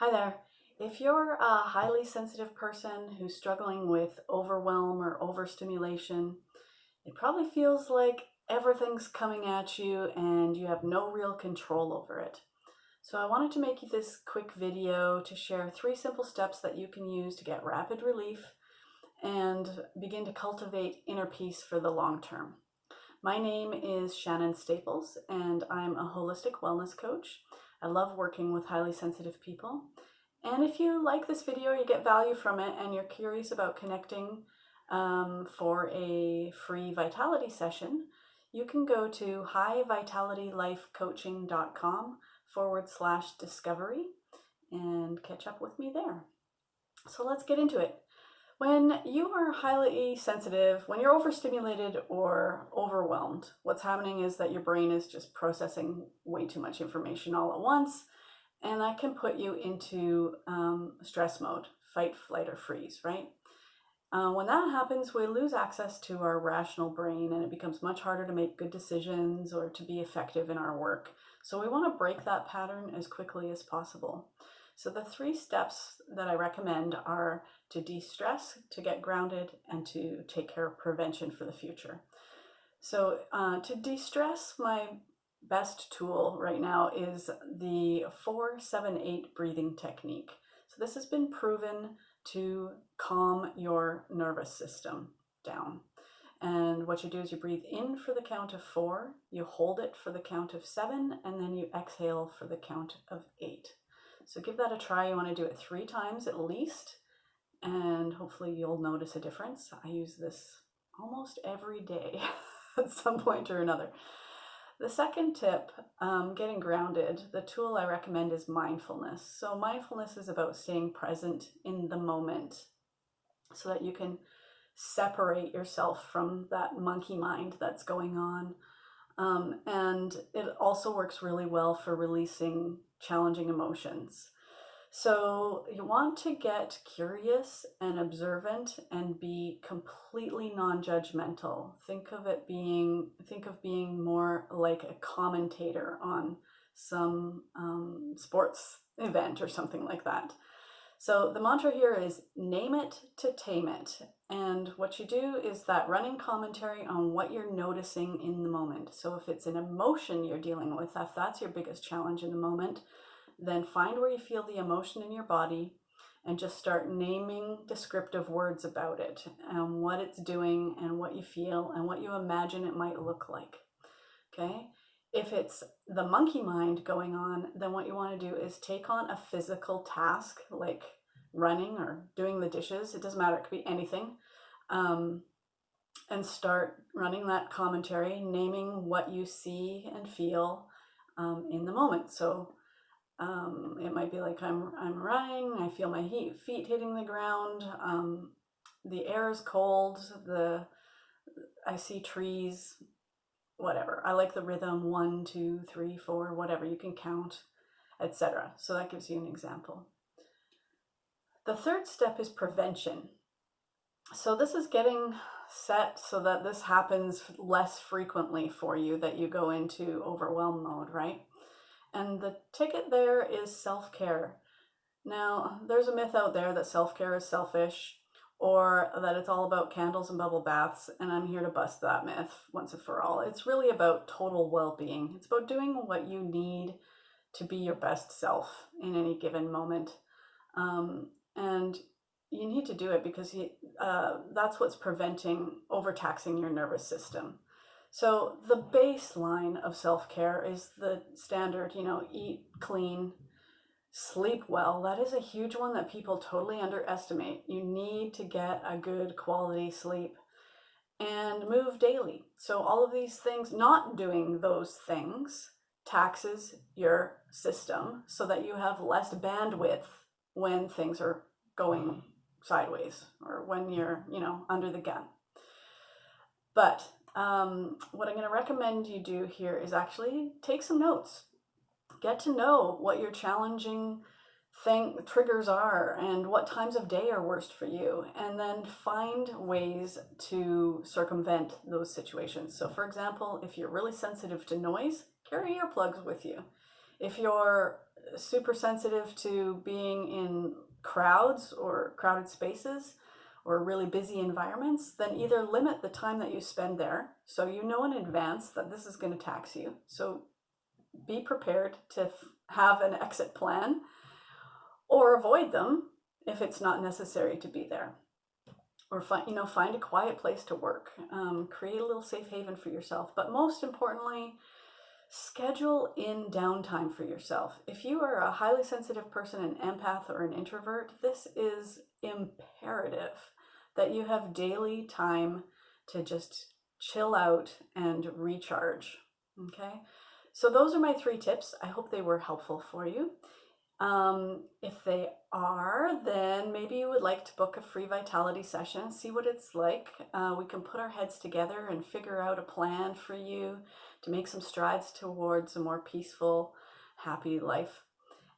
Hi there. If you're a highly sensitive person who's struggling with overwhelm or overstimulation, it probably feels like everything's coming at you and you have no real control over it. So I wanted to make you this quick video to share 3 simple steps that you can use to get rapid relief and begin to cultivate inner peace for the long term. My name is Shannon Staples and I'm a holistic wellness coach. I love working with highly sensitive people. And if you like this video, you get value from it, and you're curious about connecting for a free vitality session, you can go to highvitalitylifecoaching.com/discovery and catch up with me there. So let's get into it. When you are highly sensitive, when you're overstimulated or overwhelmed, what's happening is that your brain is just processing way too much information all at once. And that can put you into stress mode, fight, flight, or freeze, right? When that happens, we lose access to our rational brain and it becomes much harder to make good decisions or to be effective in our work. So we want to break that pattern as quickly as possible. So the 3 steps that I recommend are to de-stress, to get grounded, and to take care of prevention for the future. So to de-stress, my best tool right now is the 4-7-8 breathing technique. So this has been proven to calm your nervous system down. And what you do is you breathe in for the count of 4, you hold it for the count of 7, and then you exhale for the count of 8. So give that a try. You want to do it 3 times at least, and hopefully you'll notice a difference. I use this almost every day at some point or another. The second tip, getting grounded, the tool I recommend is mindfulness. So mindfulness is about staying present in the moment so that you can separate yourself from that monkey mind that's going on. And it also works really well for releasing challenging emotions. So you want to get curious and observant and be completely non-judgmental. Think of being more like a commentator on some sports event or something like that. So the mantra here is name it to tame it. And what you do is that running commentary on what you're noticing in the moment. So if it's an emotion you're dealing with, if that's your biggest challenge in the moment, then find where you feel the emotion in your body and just start naming descriptive words about it and what it's doing and what you feel and what you imagine it might look like. Okay? If it's the monkey mind going on, then what you want to do is take on a physical task like running or doing the dishes. It doesn't matter, it could be anything. And start running that commentary, naming what you see and feel in the moment. So it might be like I'm running, I feel my feet hitting the ground, the air is cold, I see trees, whatever. I like the rhythm, 1, 2, 3, 4, whatever, you can count, etc. So that gives you an example. The third step is prevention. So this is getting set so that this happens less frequently for you, that you go into overwhelm mode, right? And the ticket there is self-care. Now, there's a myth out there that self-care is selfish or that it's all about candles and bubble baths, and I'm here to bust that myth once and for all. It's really about total well-being. It's about doing what you need to be your best self in any given moment. And you need to do it because that's what's preventing overtaxing your nervous system. So the baseline of self-care is the standard, eat clean, sleep well. That is a huge one that people totally underestimate. You need to get a good quality sleep and move daily. So all of these things, not doing those things taxes your system so that you have less bandwidth when things are going sideways or when you're, under the gun. But what I'm going to recommend you do here is actually take some notes. Get to know what your challenging triggers are and what times of day are worst for you, and then find ways to circumvent those situations. So for example, if you're really sensitive to noise, carry earplugs with you. If you're super sensitive to being in crowds or crowded spaces or really busy environments, then either limit the time that you spend there so you know in advance that this is going to tax you. So be prepared to have an exit plan, or avoid them if it's not necessary to be there. Or find a quiet place to work. Create a little safe haven for yourself. But most importantly, schedule in downtime for yourself. If you are a highly sensitive person, an empath or an introvert, this is imperative that you have daily time to just chill out and recharge. Okay, so those are my 3 tips. I hope they were helpful for you. If they are, then maybe you would like to book a free vitality session, see what it's like. We can put our heads together and figure out a plan for you to make some strides towards a more peaceful, happy life.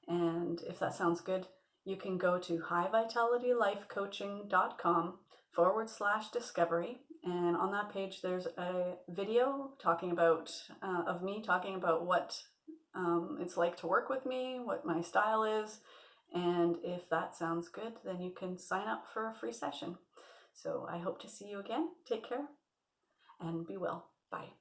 And if that sounds good, you can go to highvitalitylifecoaching.com/discovery. And on that page, there's a video talking about, of me talking about what it's like to work with me, what my style is. And if that sounds good, then you can sign up for a free session. So I hope to see you again. Take care and be well. Bye.